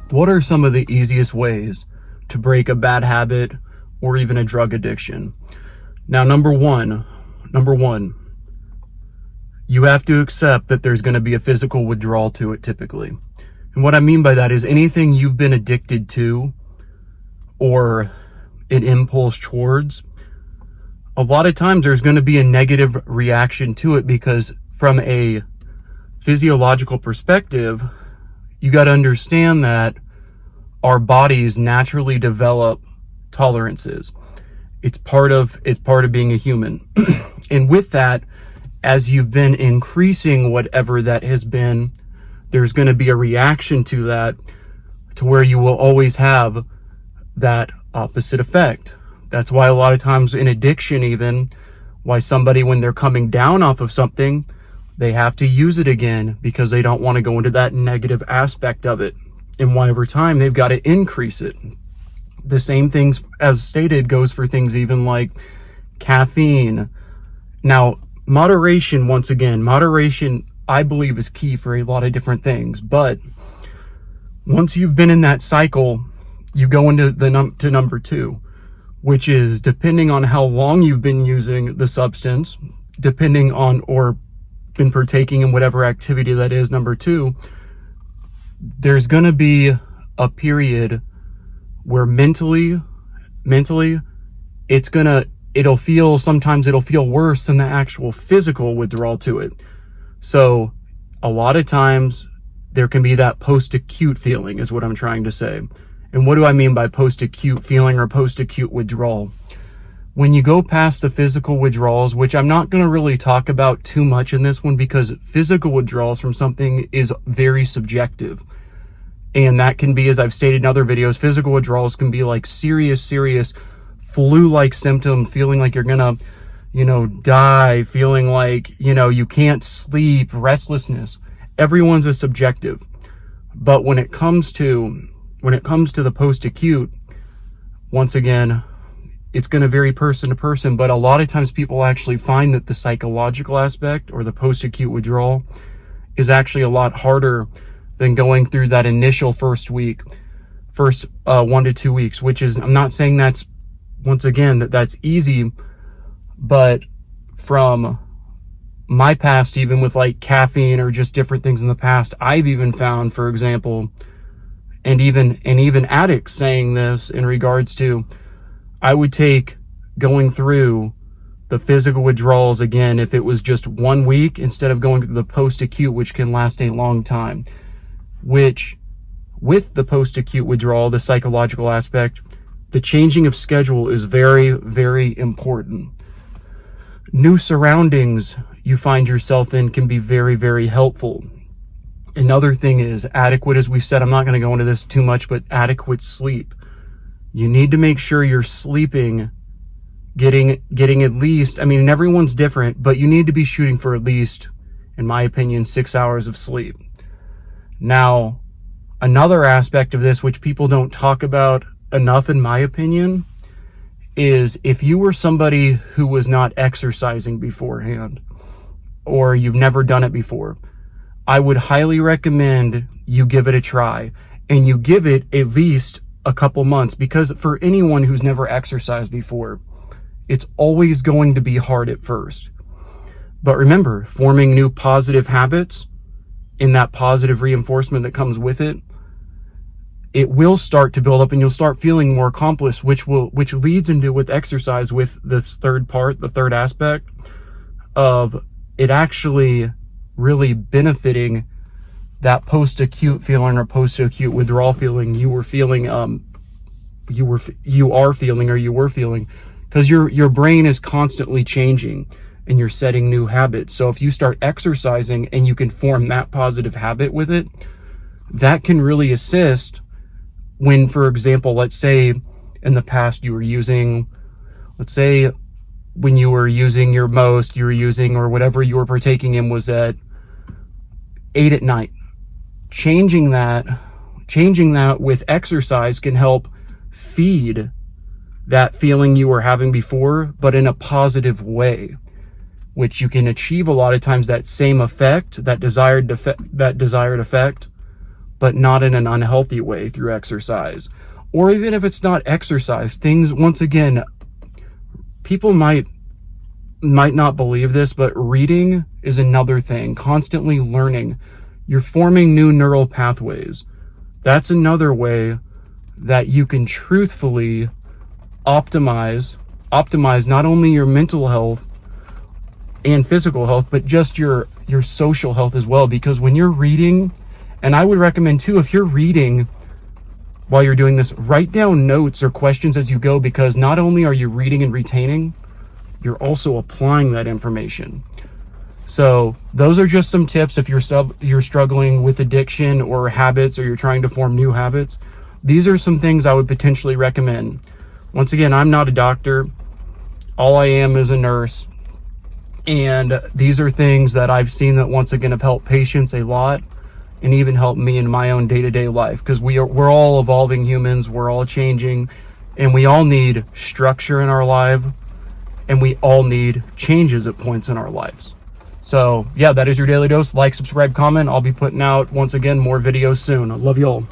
What are some of the easiest ways to break a bad habit or even a drug addiction? Now, number one, you have to accept that there's going to be a physical withdrawal to it typically. And what I mean by that is anything you've been addicted to or an impulse towards, a lot of times there's going to be a negative reaction to it, because from a physiological perspective, you got to understand that our bodies naturally develop tolerances. It's part of being a human. And with that, as you've been increasing whatever that has been, there's going to be a reaction to that, to where you will always have that opposite effect. That's why a lot of times in addiction, even why somebody, when they're coming down off of something, they have to use it again, because they don't want to go into that negative aspect of it. And why over time they've got to increase it. The same things as stated goes for things even like caffeine. Now, moderation, once again, moderation I believe is key for a lot of different things. But once you've been in that cycle, you go into to number two, which is, depending on how long you've been using the substance, depending on, or been partaking in whatever activity that is, number two, there's going to be a period where mentally sometimes it'll feel worse than the actual physical withdrawal to it. So a lot of times there can be that post-acute feeling, is what I'm trying to say. And what do I mean by post-acute feeling or post-acute withdrawal? When you go past the physical withdrawals, which I'm not going to really talk about too much in this one, because physical withdrawals from something is very subjective. And that can be, as I've stated in other videos, physical withdrawals can be like serious flu-like symptom, feeling like you're gonna, die, feeling like, you can't sleep, restlessness. Everyone's a subjective. But when it comes to the post-acute, once again, it's going to vary person to person, but a lot of times people actually find that the psychological aspect or the post-acute withdrawal is actually a lot harder than going through that initial first 1 to 2 weeks, which is, I'm not saying that's, once again, that's easy, but from my past, even with like caffeine or just different things in the past, I've even found, for example, and even addicts saying this in regards to, I would take going through the physical withdrawals again if it was just 1 week, instead of going through the post-acute, which can last a long time. Which, with the post-acute withdrawal, the psychological aspect, the changing of schedule is very, very important. New surroundings you find yourself in can be very, very helpful. Another thing is adequate, as we said, I'm not going to go into this too much, but adequate sleep. You need to make sure you're sleeping, getting at least, and everyone's different, but you need to be shooting for at least, in my opinion, 6 hours of sleep. Now, another aspect of this, which people don't talk about enough, in my opinion, is if you were somebody who was not exercising beforehand, or you've never done it before, I would highly recommend you give it a try, and you give it at least a couple months, because for anyone who's never exercised before, it's always going to be hard at first. But remember, forming new positive habits, in that positive reinforcement that comes with it, it will start to build up, and you'll start feeling more accomplished, which leads into, with exercise, with this third part, the third aspect of it actually really benefiting that post-acute feeling or post-acute withdrawal feeling you were feeling, because your brain is constantly changing and you're setting new habits. So if you start exercising and you can form that positive habit with it, that can really assist when, for example, let's say in the past you were using, let's say when you were using or whatever you were partaking in was at 8 at night. Changing that with exercise can help feed that feeling you were having before, but in a positive way, which you can achieve a lot of times that same effect, that desired effect, but not in an unhealthy way through exercise. Or even if it's not exercise, things, once again, people might not believe this, but reading is another thing. Constantly learning. You're forming new neural pathways. That's another way that you can truthfully optimize not only your mental health and physical health, but just your social health as well. Because when you're reading, and I would recommend too, if you're reading while you're doing this, write down notes or questions as you go, because not only are you reading and retaining, you're also applying that information. So those are just some tips if you're struggling with addiction or habits, or you're trying to form new habits. These are some things I would potentially recommend. Once again, I'm not a doctor. All I am is a nurse. And these are things that I've seen that, once again, have helped patients a lot, and even helped me in my own day-to-day life, because we're all evolving humans, we're all changing, and we all need structure in our life, and we all need changes at points in our lives. So yeah, that is your daily dose. Like, subscribe, comment. I'll be putting out, once again, more videos soon. I love you all.